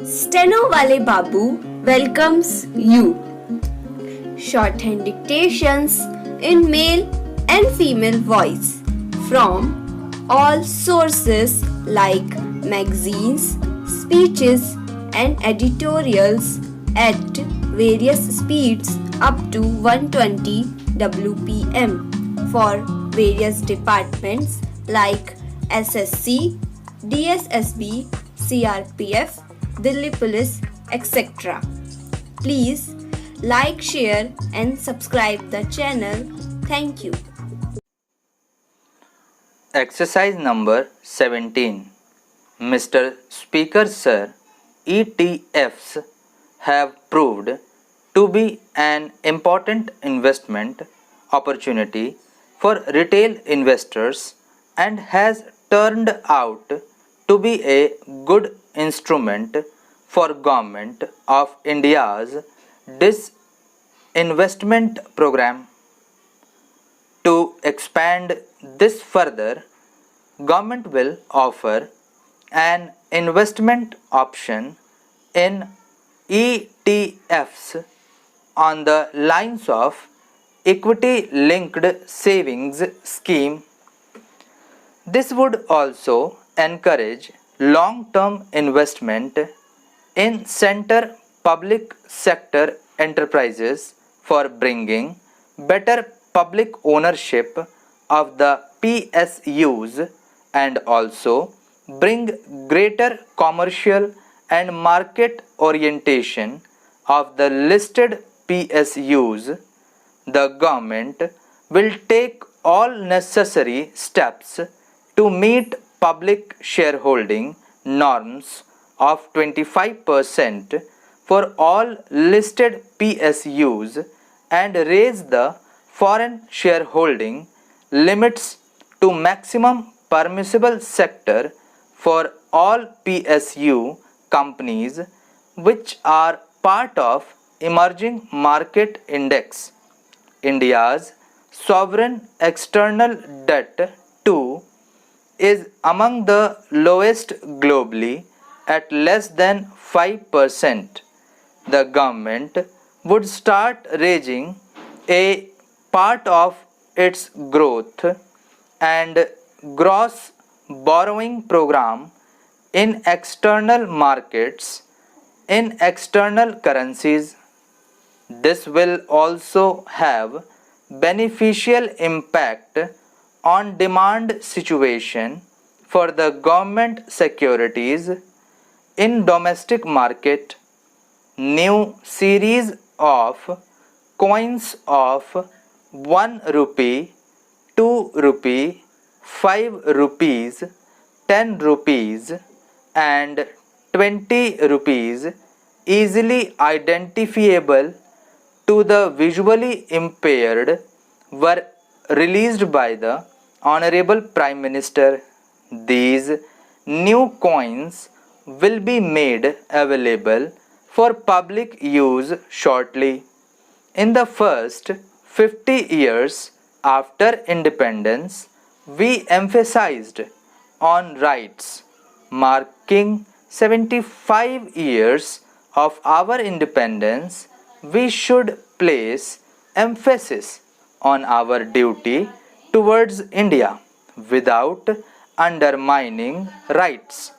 Stenowalebabu welcomes you. Shorthand dictations in male and female voice from all sources like magazines, speeches, and editorials at various speeds up to 120 WPM for various departments like SSC, DSSSB, CRPF, Delhi Police, etc. Please like, share and subscribe the channel. Thank you. Exercise number 17. Mr. Speaker Sir, ETFs have proved to be an important investment opportunity for retail investors and has turned out to be a good instrument for Government of India's disinvestment program. To expand this further, Government will offer an investment option in ETFs on the lines of equity linked savings scheme. This would also encourage long-term investment in center public sector enterprises for bringing better public ownership of the PSUs and also bring greater commercial and market orientation of the listed PSUs. The government will take all necessary steps to meet public shareholding norms of 25% for all listed PSUs and raise the foreign shareholding limits to maximum permissible sector for all PSU companies which are part of emerging market index. India's sovereign external debt too is among the lowest globally at less than 5%. The government would start raising a part of its growth and gross borrowing program in external markets in external currencies. This will also have beneficial impact on demand situation for the government securities in domestic market. New series of coins of 1 rupee, 2 rupee, 5 rupees, 10 rupees and 20 rupees easily identifiable to the visually impaired were released by the Honorable Prime Minister. These new coins will be made available for public use shortly. In the first 50 years after independence, we emphasized on rights. Marking 75 years of our independence, we should place emphasis on our duty towards India without undermining rights.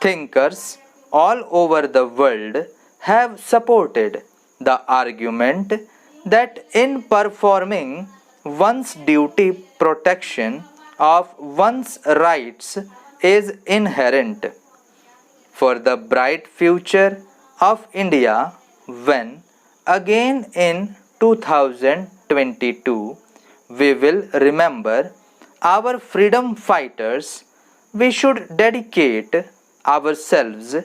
Thinkers all over the world have supported the argument that in performing one's duty, protection of one's rights is inherent. For the bright future of India, when again in 2022 we will remember our freedom fighters, we should dedicate ourselves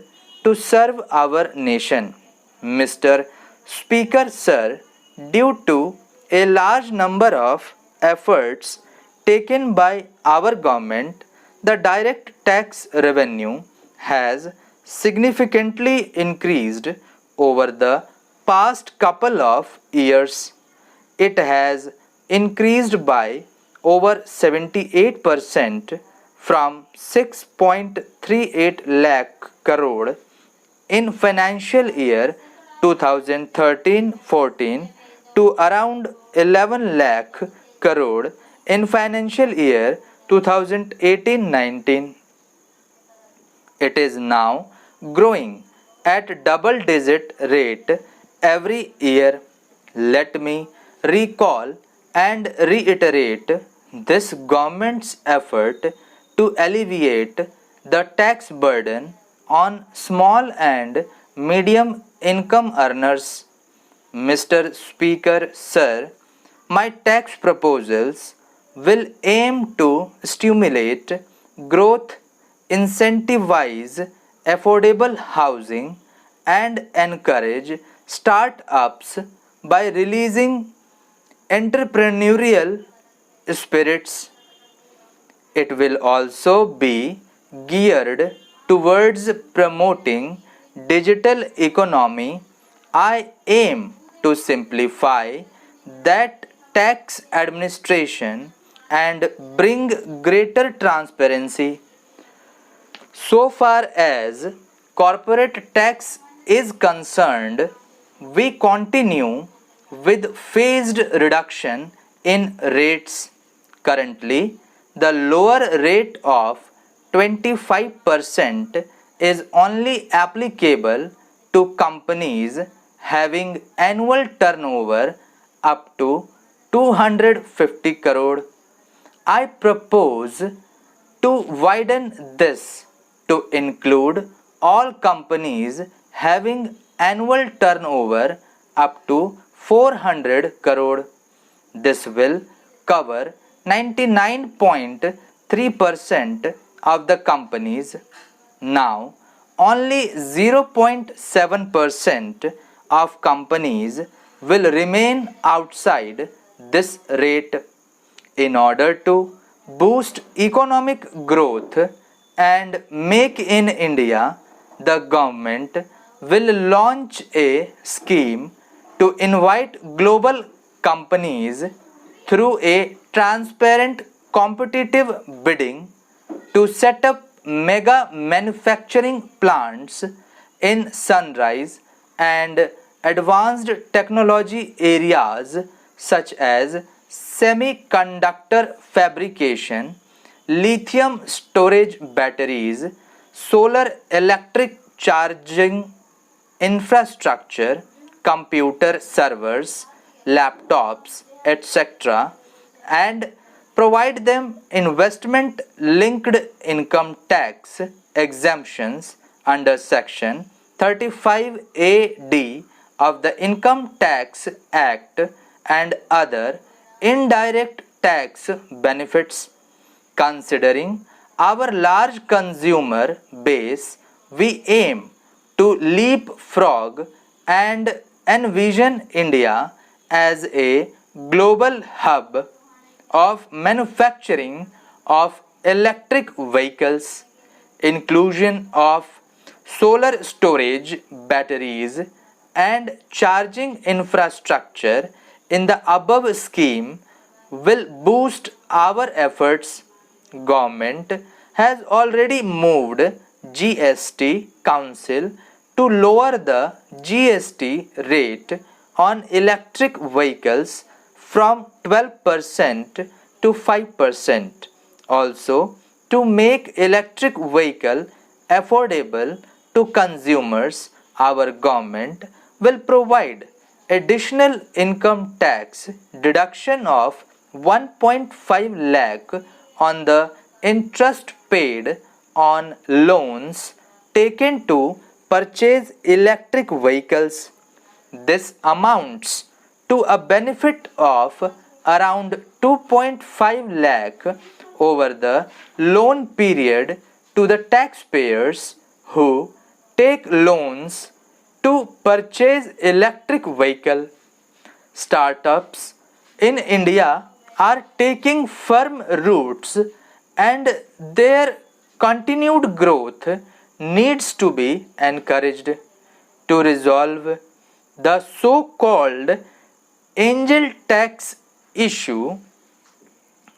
to serve our nation. Mr. Speaker Sir, due to a large number of efforts taken by our government, the direct tax revenue has significantly increased over the past couple of years. It has increased by over 78% from 6.38 lakh crore in financial year 2013-14 to around 11 lakh crore in financial year 2018-19. It is now growing at double-digit rate every year. Let me recall and reiterate this government's effort to alleviate the tax burden on small and medium income earners. Mr. Speaker, Sir, my tax proposals will aim to stimulate growth, incentivize affordable housing, and encourage start-ups by releasing entrepreneurial spirits. It will also be geared towards promoting digital economy. I aim to simplify that tax administration and bring greater transparency. So far as corporate tax is concerned, we continue with phased reduction in rates. Currently, the lower rate of 25% is only applicable to companies having annual turnover up to 250 crore. I propose to widen this to include all companies having annual turnover up to 400 crore. This will cover 99.3% of the companies. Now, only 0.7% of companies will remain outside this rate. In order to boost economic growth and make in India, the government will launch a scheme to invite global companies through a transparent competitive bidding to set up mega manufacturing plants in sunrise and advanced technology areas such as semiconductor fabrication, lithium storage batteries, solar electric charging infrastructure, computer servers, laptops, etc., and provide them investment linked income tax exemptions under section 35AD of the Income Tax Act and other indirect tax benefits. Considering our large consumer base, we aim to leapfrog and envision India as a global hub of manufacturing of electric vehicles. Inclusion of solar storage batteries and charging infrastructure in the above scheme will boost our efforts. Government has already moved GST Council to lower the GST rate on electric vehicles from 12% to 5%. Also, to make electric vehicle affordable to consumers, our government will provide additional income tax deduction of 1.5 lakh on the interest paid on loans taken to purchase electric vehicles. This amounts to a benefit of around 2.5 lakh over the loan period to the taxpayers who take loans to purchase electric vehicle. Startups in India are taking firm roots and their continued growth needs to be encouraged. To resolve the so-called angel tax issue,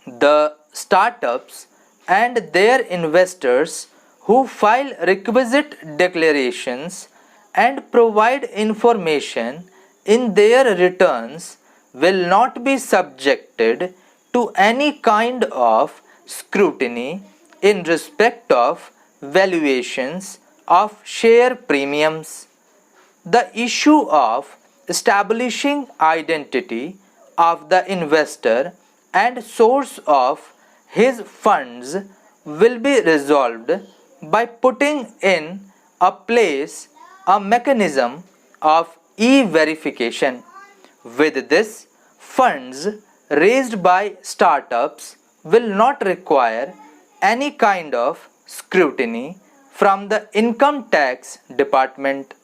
the startups and their investors who file requisite declarations and provide information in their returns will not be subjected to any kind of scrutiny in respect of valuations of share premiums. The issue of establishing identity of the investor and source of his funds will be resolved by putting in a place a mechanism of e-verification. With this, funds raised by startups will not require any kind of scrutiny from the income tax department.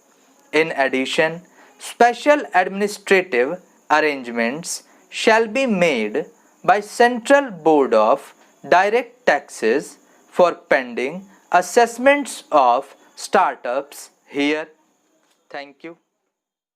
In addition, special administrative arrangements shall be made by Central Board of Direct Taxes for pending assessments of startups here. Thank you.